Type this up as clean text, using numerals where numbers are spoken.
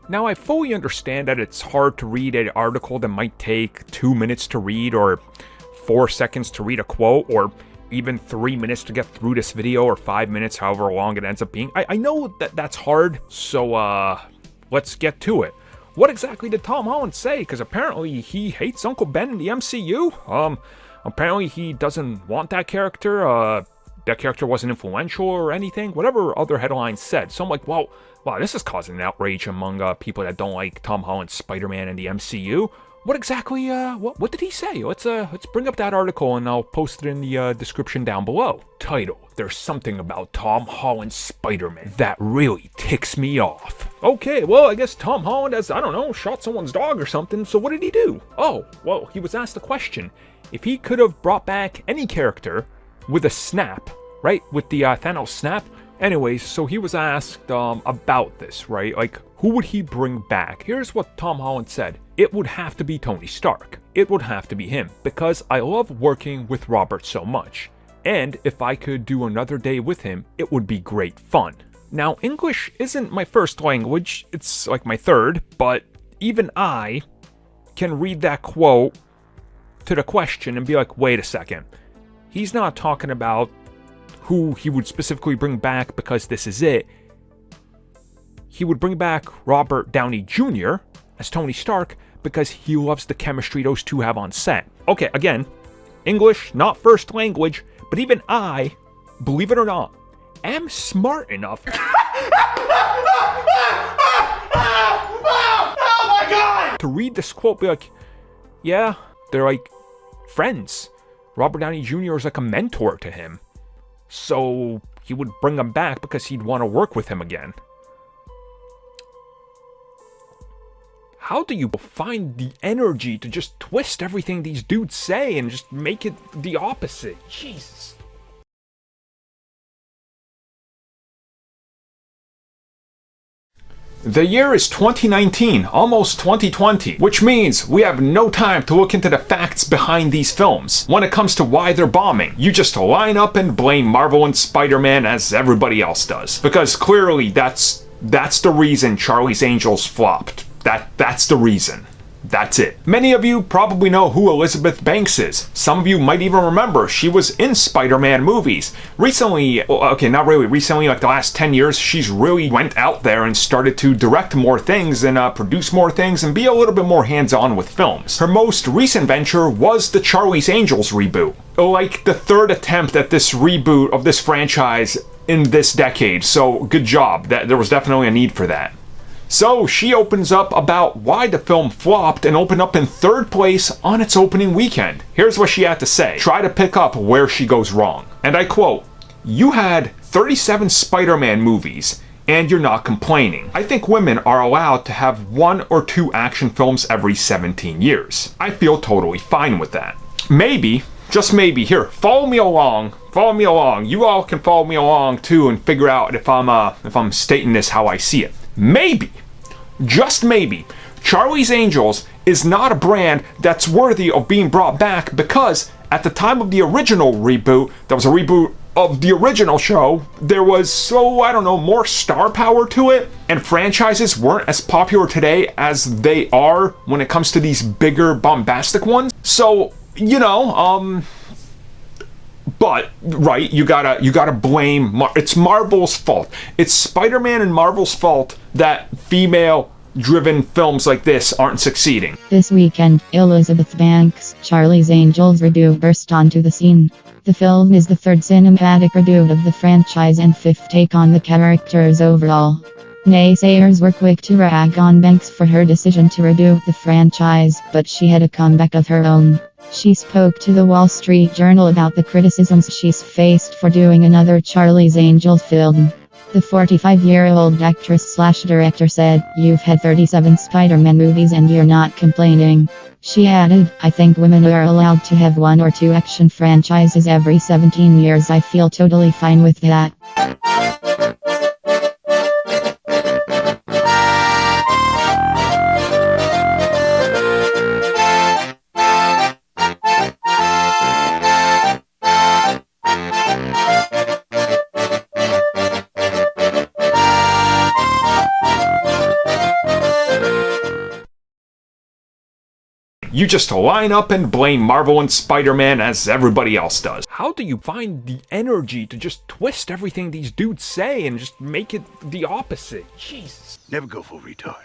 Now, I fully understand that it's hard to read an article that might take 2 minutes to read, or 4 seconds to read a quote, or even 3 minutes to get through this video, or 5 minutes, however long it ends up being. I know that that's hard, so let's get to it. What exactly did Tom Holland say? Because apparently he hates Uncle Ben in the MCU. Apparently he doesn't want that character. That character wasn't influential or anything. Whatever other headlines said. So I'm like, wow, this is causing an outrage among people that don't like Tom Holland's Spider-Man in the MCU. What exactly, what did he say? Let's bring up that article and I'll post it in the description down below. Title: There's something about Tom Holland's Spider-Man that really ticks me off. Okay, well, I guess Tom Holland has, I don't know, shot someone's dog or something, so what did he do? Oh, well, he was asked the question. If he could have brought back any character with a snap, right? With the Thanos snap. Anyways, so he was asked about this, right? Like, who would he bring back? Here's what Tom Holland said. It would have to be Tony Stark. It would have to be him, because I love working with Robert so much. And if I could do another day with him, it would be great fun. Now, English isn't my first language, it's like my third, but even I can read that quote to the question and be like, wait a second. He's not talking about who he would specifically bring back because this is it. He would bring back Robert Downey Jr. as Tony Stark because he loves the chemistry those two have on set. Okay, again, English, not first language, but even I, believe it or not, am smart enough oh my God! To read this quote, be like, yeah, they're like friends. Robert Downey Jr. is like a mentor to him. So he would bring him back because he'd want to work with him again. How do you find the energy to just twist everything these dudes say and just make it the opposite? Jesus. The year is 2019, almost 2020, which means we have no time to look into the facts behind these films. When it comes to why they're bombing, you just line up and blame Marvel and Spider-Man as everybody else does. Because clearly that's the reason Charlie's Angels flopped. That's the reason. That's it. Many of you probably know who Elizabeth Banks is. Some of you might even remember she was in Spider-Man movies. Recently, okay, not really recently, like the last 10 years, she's really went out there and started to direct more things and produce more things and be a little bit more hands-on with films. Her most recent venture was the Charlie's Angels reboot. Like the third attempt at this reboot of this franchise in this decade, so good job. There was definitely a need for that. So she opens up about why the film flopped and opened up in third place on its opening weekend. Here's what she had to say. Try to pick up where she goes wrong. And I quote, "You had 37 Spider-Man movies and you're not complaining. I think women are allowed to have 1 or 2 action films every 17 years. I feel totally fine with that. Maybe, just maybe, here, follow me along. Follow me along. You all can follow me along too and figure out if I'm stating this how I see it. Maybe, just maybe, Charlie's Angels is not a brand that's worthy of being brought back because at the time of the original reboot, that was a reboot of the original show, there was, so I don't know, more star power to it, and franchises weren't as popular today as they are when it comes to these bigger bombastic ones. So, you know, but, right, you gotta blame, it's Marvel's fault. It's Spider-Man and Marvel's fault that female-driven films like this aren't succeeding. This weekend, Elizabeth Banks' Charlie's Angels reboot burst onto the scene. The film is the third cinematic reboot of the franchise and fifth take on the characters overall. Naysayers were quick to rag on Banks for her decision to reboot the franchise, but she had a comeback of her own. She spoke to the Wall Street Journal about the criticisms she's faced for doing another Charlie's Angels film. The 45-year-old actress/director said, "You've had 37 Spider-Man movies and you're not complaining." She added, "I think women are allowed to have 1 or 2 action franchises every 17 years. I feel totally fine with that." You just line up and blame Marvel and Spider-Man as everybody else does. How do you find the energy to just twist everything these dudes say and just make it the opposite? Jesus. Never go full retard.